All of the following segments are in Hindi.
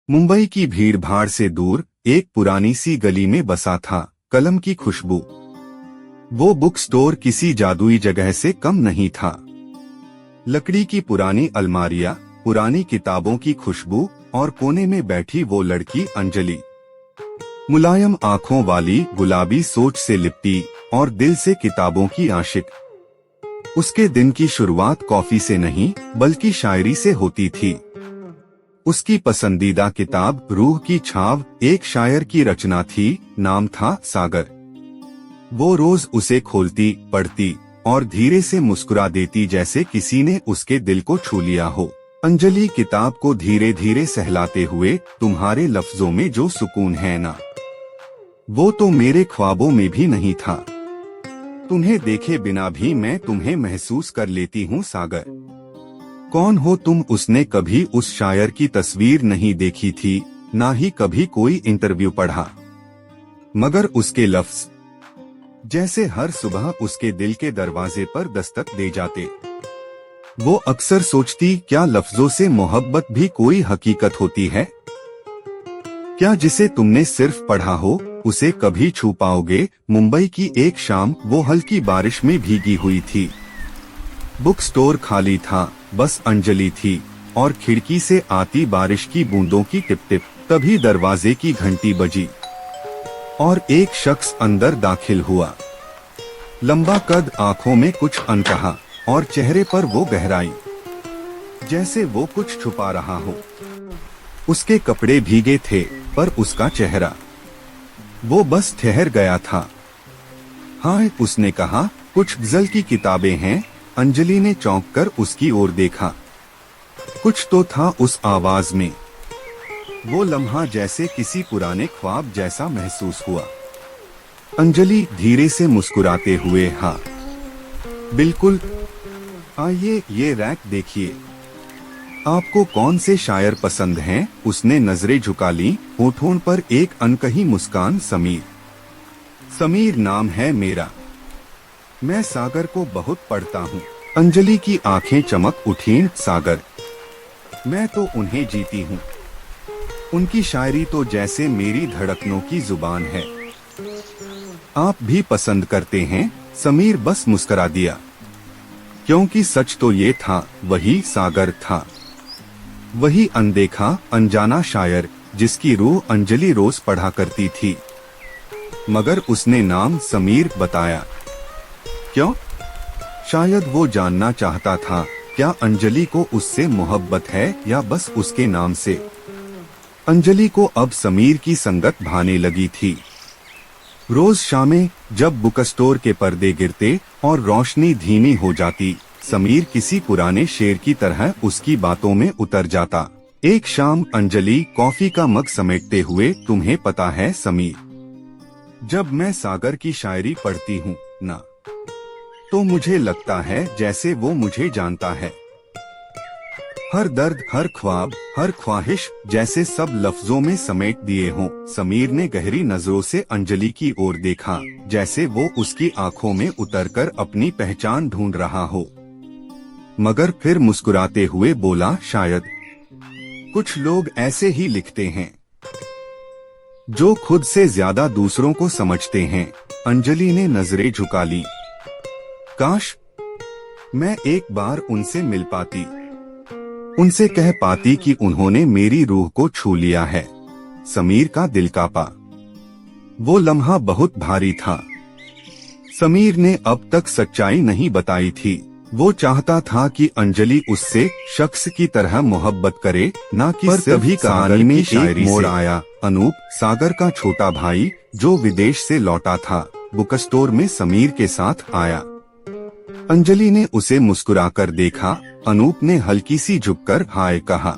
मुंबई की भीड़ भाड़ से दूर एक पुरानी सी गली में बसा था कलम की खुशबू। वो बुक स्टोर किसी जादुई जगह से कम नहीं था। लकड़ी की पुरानी अलमारियां, पुरानी किताबों की खुशबू और कोने में बैठी वो लड़की अंजलि, मुलायम आंखों वाली, गुलाबी सोच से लिपटी और दिल से किताबों की आशिक। उसके दिन की शुरुआत कॉफी से नहीं बल्कि शायरी से होती थी। उसकी पसंदीदा किताब रूह की छाव एक शायर की रचना थी, नाम था सागर। वो रोज उसे खोलती, पढ़ती और धीरे से मुस्कुरा देती जैसे किसी ने उसके दिल को छू लिया हो। अंजलि किताब को धीरे धीरे सहलाते हुए, तुम्हारे लफ्जों में जो सुकून है ना, वो तो मेरे ख्वाबों में भी नहीं था। तुम्हें देखे बिना भी मैं तुम्हें महसूस कर लेती हूँ सागर। कौन हो तुम? उसने कभी उस शायर की तस्वीर नहीं देखी थी, ना ही कभी कोई इंटरव्यू पढ़ा, मगर उसके लफ्ज जैसे हर सुबह उसके दिल के दरवाजे पर दस्तक दे जाते। वो अक्सर सोचती, क्या लफ्जों से मोहब्बत भी कोई हकीकत होती है? क्या जिसे तुमने सिर्फ पढ़ा हो उसे कभी छू पाओगे? मुंबई की एक शाम, वो हल्की बारिश में भीगी हुई थी। बुक स्टोर खाली था, बस अंजलि थी और खिड़की से आती बारिश की बूंदों की टिप टिप। तभी दरवाजे की घंटी बजी और एक शख्स अंदर दाखिल हुआ। लंबा कद, आंखों में कुछ अनकहा और चेहरे पर वो गहराई, जैसे वो कुछ छुपा रहा हो। उसके कपड़े भीगे थे पर उसका चेहरा, वो बस ठहर गया था। हाँ, उसने कहा, कुछ गजल की किताबें हैं। अंजलि ने चौंक कर उसकी ओर देखा। कुछ तो था उस आवाज में। वो लम्हा जैसे किसी पुराने ख्वाब जैसा महसूस हुआ। अंजलि धीरे से मुस्कुराते हुए, हाँ बिल्कुल, आइए ये रैक देखिए। आपको कौन से शायर पसंद हैं? उसने नजरें झुका ली, होठों पर एक अनकही मुस्कान। समीर, समीर नाम है मेरा। मैं सागर को बहुत पढ़ता हूँ। अंजलि की आंखें चमक उठीं। सागर, मैं तो उन्हें जीती हूँ। उनकी शायरी तो जैसे मेरी धड़कनों की जुबान है। आप भी पसंद करते हैं? समीर बस मुस्कुरा दिया, क्योंकि सच तो ये था, वही सागर था। वही अनदेखा, अनजाना शायर जिसकी रूह अंजलि रोज पढ़ा करती थी। मगर उसने नाम समीर बताया। क्यों? शायद वो जानना चाहता था, क्या अंजलि को उससे मोहब्बत है या बस उसके नाम से। अंजलि को अब समीर की संगत भाने लगी थी। रोज शामें जब बुक स्टोर के पर्दे गिरते और रोशनी धीमी हो जाती, समीर किसी पुराने शेर की तरह उसकी बातों में उतर जाता। एक शाम अंजलि कॉफी का मग समेटते हुए, तुम्हें पता है समीर, जब मैं सागर की शायरी पढ़ती हूँ ना, तो मुझे लगता है जैसे वो मुझे जानता है। हर दर्द, हर ख्वाब, हर ख्वाहिश जैसे सब लफ्जों में समेट दिए हों। समीर ने गहरी नजरों से अंजलि की ओर देखा, जैसे वो उसकी आंखों में उतरकर अपनी पहचान ढूंढ रहा हो। मगर फिर मुस्कुराते हुए बोला, शायद कुछ लोग ऐसे ही लिखते हैं, जो खुद से ज्यादा दूसरों को समझते हैं। अंजलि ने नजरें झुका ली। काश मैं एक बार उनसे मिल पाती, उनसे कह पाती कि उन्होंने मेरी रूह को छू लिया है। समीर का दिल कांपा। वो लम्हा बहुत भारी था। समीर ने अब तक सच्चाई नहीं बताई थी। वो चाहता था कि अंजलि उससे शख्स की तरह मोहब्बत करे, ना कि सिर्फ तभी कहानी में एक मोड़ आया। अनूप, सागर का छोटा भाई जो विदेश से लौटा था, बुक स्टोर में समीर के साथ आया। अंजलि ने उसे मुस्कुराकर देखा। अनूप ने हल्की सी झुककर हाय कहा।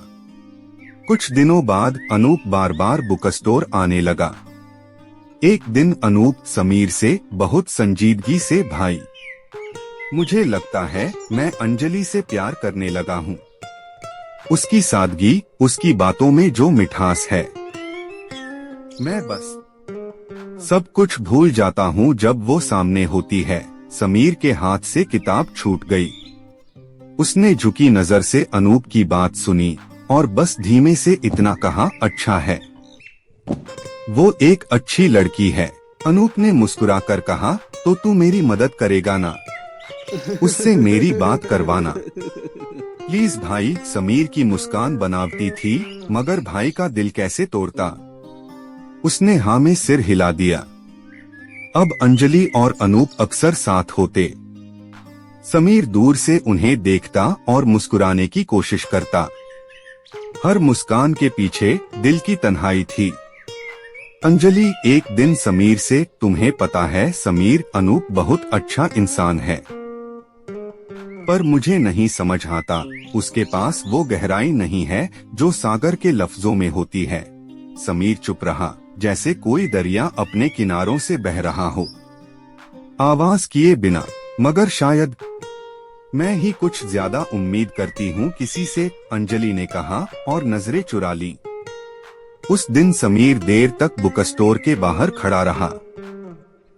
कुछ दिनों बाद अनूप बार बार बुक स्टोर आने लगा। एक दिन अनूप समीर से बहुत संजीदगी से, भाई, मुझे लगता है मैं अंजलि से प्यार करने लगा हूँ। उसकी सादगी, उसकी बातों में जो मिठास है, मैं बस सब कुछ भूल जाता हूँ जब वो सामने होती है। समीर के हाथ से किताब छूट गई। उसने झुकी नजर से अनूप की बात सुनी और बस धीमे से इतना कहा, अच्छा है, वो एक अच्छी लड़की है। अनूप ने मुस्कुराकर कहा, तो तू मेरी मदद करेगा ना, उससे मेरी बात करवाना प्लीज भाई। समीर की मुस्कान बनावटी थी, मगर भाई का दिल कैसे तोड़ता। उसने हाँ में सिर हिला दिया। अब अंजलि और अनूप अक्सर साथ होते। समीर दूर से उन्हें देखता और मुस्कुराने की कोशिश करता। हर मुस्कान के पीछे दिल की तन्हाई थी। अंजलि एक दिन समीर से, तुम्हें पता है समीर, अनूप बहुत अच्छा इंसान है, पर मुझे नहीं समझ आता, उसके पास वो गहराई नहीं है जो सागर के लफ्जों में होती है। समीर चुप रहा, जैसे कोई दरिया अपने किनारों से बह रहा हो, आवाज किए बिना। मगर शायद मैं ही कुछ ज्यादा उम्मीद करती हूँ किसी से, अंजलि ने कहा और नजरें चुरा ली। उस दिन समीर देर तक बुक स्टोर के बाहर खड़ा रहा।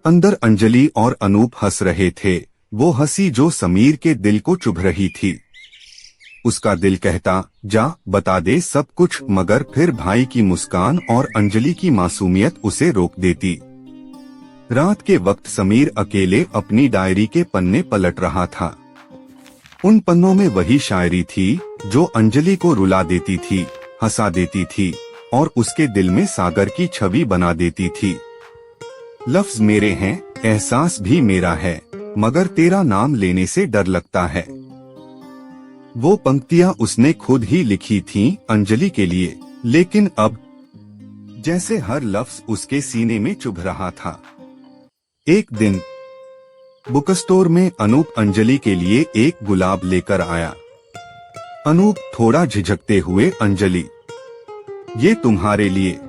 अंदर अंजलि और अनूप हंस रहे थे, वो हंसी जो समीर के दिल को चुभ रही थी। उसका दिल कहता, जा बता दे सब कुछ, मगर फिर भाई की मुस्कान और अंजलि की मासूमियत उसे रोक देती। रात के वक्त समीर अकेले अपनी डायरी के पन्ने पलट रहा था। उन पन्नों में वही शायरी थी जो अंजलि को रुला देती थी, हंसा देती थी और उसके दिल में सागर की छवि बना देती थी। लफ्ज मेरे हैं, एहसास भी मेरा है, मगर तेरा नाम लेने से डर लगता है। वो पंक्तियां उसने खुद ही लिखी थीं अंजलि के लिए, लेकिन अब जैसे हर लफ्ज उसके सीने में चुभ रहा था। एक दिन बुक स्टोर में अनूप अंजलि के लिए एक गुलाब लेकर आया। अनूप थोड़ा झिझकते हुए, अंजलि ये तुम्हारे लिए,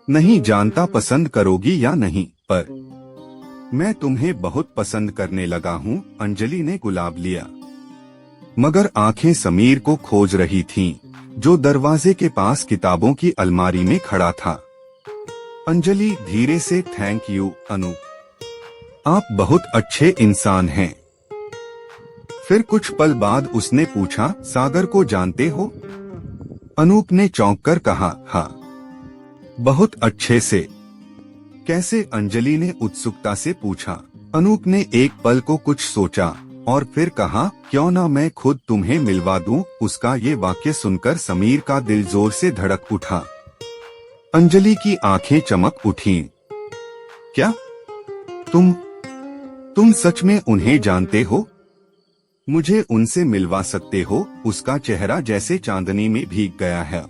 नहीं जानता पसंद करोगी या नहीं, पर मैं तुम्हें बहुत पसंद करने लगा हूँ। अंजलि ने गुलाब लिया, मगर आंखें समीर को खोज रही थीं, जो दरवाजे के पास किताबों की अलमारी में खड़ा था। अंजलि धीरे से, थैंक यू अनूप, आप बहुत अच्छे इंसान हैं। फिर कुछ पल बाद उसने पूछा, सागर को जानते हो? अनूप ने चौंक कर कहा, हाँ, बहुत अच्छे से। कैसे? अंजलि ने उत्सुकता से पूछा। अनूप ने एक पल को कुछ सोचा और फिर कहा, क्यों ना मैं खुद तुम्हें मिलवा दूं। उसका ये वाक्य सुनकर समीर का दिल जोर से धड़क उठा। अंजलि की आंखें चमक उठीं। क्या तुम सच में उन्हें जानते हो? मुझे उनसे मिलवा सकते हो? उसका चेहरा जैसे चांदनी में भीग गया है।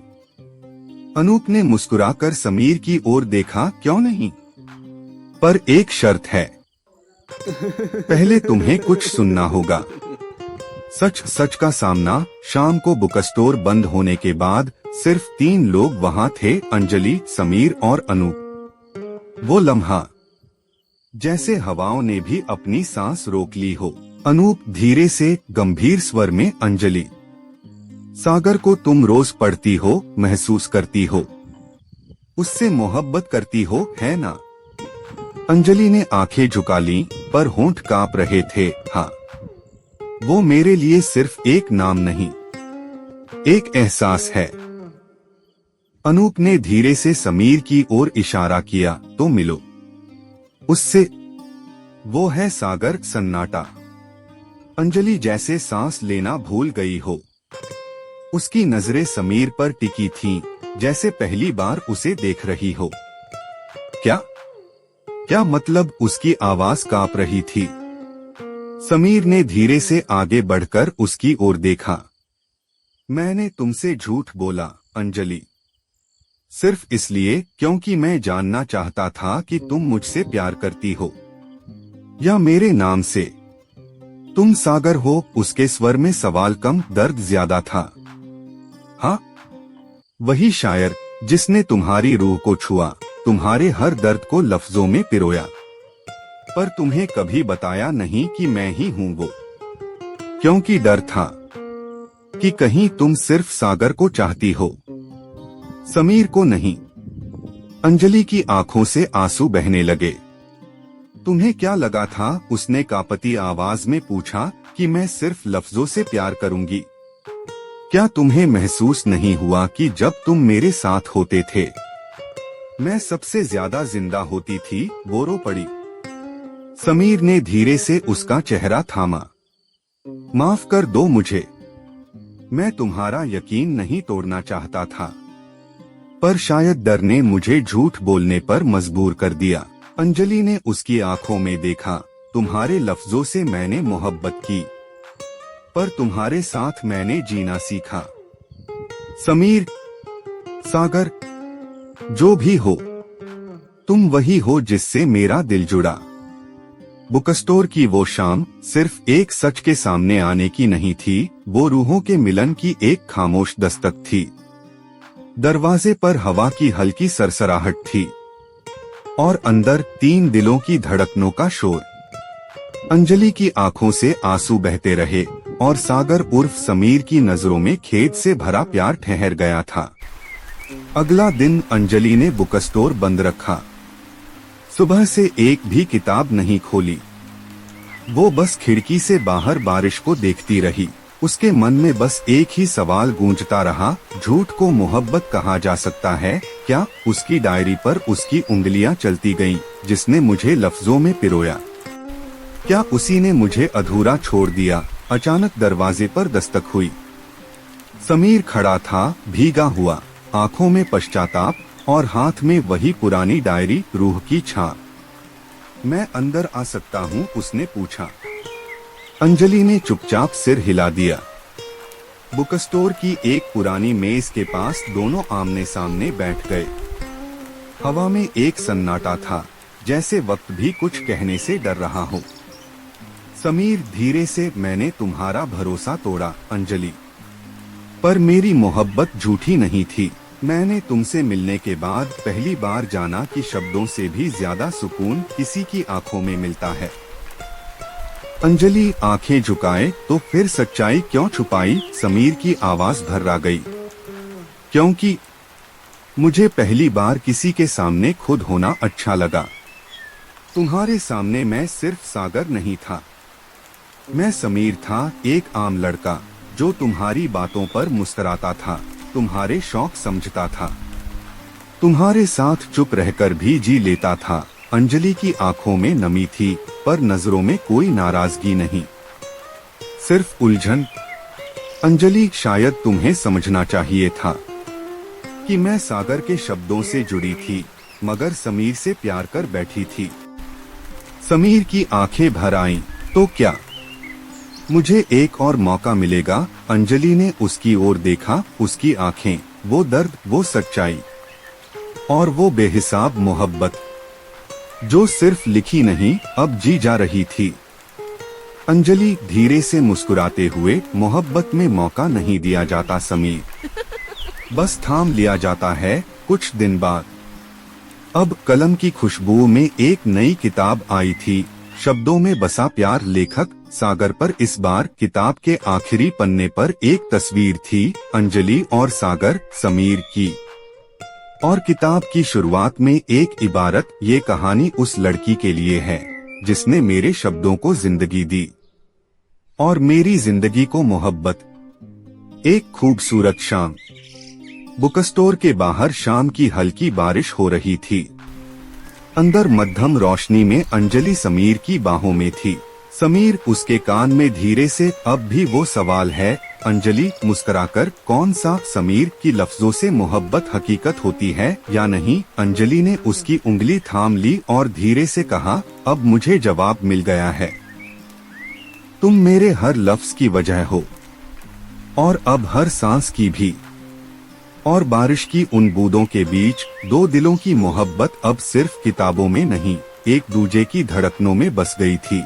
अनूप ने मुस्कुराकर समीर की ओर देखा, क्यों नहीं, पर एक शर्त है। पहले तुम्हें कुछ सुनना होगा, सच सच का सामना। शाम को बुक स्टोर बंद होने के बाद सिर्फ 3 लोग वहां थे, अंजलि, समीर और अनूप। वो लम्हा जैसे हवाओं ने भी अपनी सांस रोक ली हो। अनूप धीरे से गंभीर स्वर में, अंजलि, सागर को तुम रोज पढ़ती हो, महसूस करती हो, उससे मोहब्बत करती हो, है ना? अंजलि ने आंखें झुका लीं, पर होंठ कांप रहे थे। हाँ, वो मेरे लिए सिर्फ एक नाम नहीं, एक एहसास है। अनूप ने धीरे से समीर की ओर इशारा किया, तो मिलो उससे, वो है सागर। सन्नाटा। अंजलि जैसे सांस लेना भूल गई हो। उसकी नजरें समीर पर टिकी थीं, जैसे पहली बार उसे देख रही हो। क्या मतलब? उसकी आवाज कांप रही थी। समीर ने धीरे से आगे बढ़कर उसकी ओर देखा। मैंने तुमसे झूठ बोला अंजलि, सिर्फ इसलिए क्योंकि मैं जानना चाहता था कि तुम मुझसे प्यार करती हो या मेरे नाम से। तुम सागर हो। उसके स्वर में सवाल कम, दर्द ज्यादा था। हाँ, वही शायर जिसने तुम्हारी रूह को छुआ, तुम्हारे हर दर्द को लफ्जों में पिरोया, पर तुम्हें कभी बताया नहीं कि मैं ही हूँ वो। क्योंकि डर था कि कहीं तुम सिर्फ सागर को चाहती हो, समीर को नहीं। अंजलि की आंखों से आंसू बहने लगे। तुम्हें क्या लगा था? उसने कांपती आवाज में पूछा, कि मैं सिर्फ लफ्जों से प्यार करूंगी? क्या तुम्हें महसूस नहीं हुआ कि जब तुम मेरे साथ होते थे मैं सबसे ज्यादा जिंदा होती थी? वो रो पड़ी। समीर ने धीरे से उसका चेहरा थामा। माफ कर दो मुझे, मैं तुम्हारा यकीन नहीं तोड़ना चाहता था, पर शायद डर ने मुझे झूठ बोलने पर मजबूर कर दिया। अंजलि ने उसकी आंखों में देखा। तुम्हारे लफ्जों से मैंने मोहब्बत की, पर तुम्हारे साथ मैंने जीना सीखा। समीर, सागर, जो भी हो, तुम वही हो जिससे मेरा दिल जुड़ा। बुक स्टोर की वो शाम सिर्फ एक सच के सामने आने की नहीं थी, वो रूहों के मिलन की एक खामोश दस्तक थी। दरवाजे पर हवा की हल्की सरसराहट थी और अंदर 3 दिलों की धड़कनों का शोर। अंजलि की आंखों से आंसू बहते रहे और सागर उर्फ समीर की नजरों में खेद से भरा प्यार ठहर गया था। अगला दिन अंजलि ने बुक स्टोर बंद रखा। सुबह से एक भी किताब नहीं खोली। वो बस खिड़की से बाहर बारिश को देखती रही। उसके मन में बस एक ही सवाल गूंजता रहा, झूठ को मोहब्बत कहा जा सकता है क्या? उसकी डायरी पर उसकी उंगलियां चलती गईं, जिसने मुझे लफ्जों में पिरोया। क्या उसी ने मुझे अधूरा छोड़ दिया? अचानक दरवाजे पर दस्तक हुई। समीर खड़ा था, भीगा हुआ, आंखों में पश्चाताप और हाथ में वही पुरानी डायरी, रूह की छाप। मैं अंदर आ सकता हूँ? उसने पूछा। अंजलि ने चुपचाप सिर हिला दिया। बुक स्टोर की एक पुरानी मेज के पास दोनों आमने सामने बैठ गए। हवा में एक सन्नाटा था, जैसे वक्त भी कुछ कहने से डर रहा हो। समीर धीरे से, मैंने तुम्हारा भरोसा तोड़ा अंजलि, पर मेरी मोहब्बत झूठी नहीं थी। मैंने तुमसे मिलने के बाद पहली बार जाना कि शब्दों से भी ज्यादा सुकून किसी की आंखों में मिलता है। अंजलि आंखें झुकाए, तो फिर सच्चाई क्यों छुपाई? समीर की आवाज भर्रा गई। क्योंकि मुझे पहली बार किसी के सामने खुद होना अच्छा लगा। तुम्हारे सामने मैं सिर्फ सागर नहीं था, मैं समीर था, एक आम लड़का जो तुम्हारी बातों पर मुस्कुराता था, तुम्हारे शौक समझता था, तुम्हारे साथ चुप रहकर भी जी लेता था। अंजलि की आंखों में नमी थी, पर नजरों में कोई नाराजगी नहीं, सिर्फ उलझन। अंजलि, शायद तुम्हें समझना चाहिए था कि मैं सागर के शब्दों से जुड़ी थी, मगर समीर से प्यार कर बैठी थी। समीर की आंखें भर आईं। तो क्या मुझे एक और मौका मिलेगा? अंजलि ने उसकी ओर देखा। उसकी आंखें, वो दर्द, वो सच्चाई और वो बेहिसाब मोहब्बत जो सिर्फ लिखी नहीं, अब जी जा रही थी। अंजलि धीरे से मुस्कुराते हुए, मोहब्बत में मौका नहीं दिया जाता समीर, बस थाम लिया जाता है कुछ दिन बाद। अब कलम की खुशबू में एक नई किताब आई थी, शब्दों में बसा प्यार। लेखक सागर पर इस बार किताब के आखिरी पन्ने पर एक तस्वीर थी, अंजलि और सागर, समीर की। और किताब की शुरुआत में एक इबारत, ये कहानी उस लड़की के लिए है जिसने मेरे शब्दों को जिंदगी दी और मेरी जिंदगी को मोहब्बत। एक खूबसूरत शाम। बुक स्टोर के बाहर शाम की हल्की बारिश हो रही थी। अंदर मध्यम रोशनी में अंजलि समीर की बाहों में थी। समीर उसके कान में धीरे से, अब भी वो सवाल है? अंजलि मुस्कुराकर, कौन सा? समीर की लफ्जों से मोहब्बत हकीकत होती है या नहीं? अंजलि ने उसकी उंगली थाम ली और धीरे से कहा, अब मुझे जवाब मिल गया है। तुम मेरे हर लफ्ज की वजह हो और अब हर सांस की भी। और बारिश की उन बूंदों के बीच दो दिलों की मोहब्बत अब सिर्फ किताबों में नहीं, एक दूजे की धड़कनों में बस गई थी।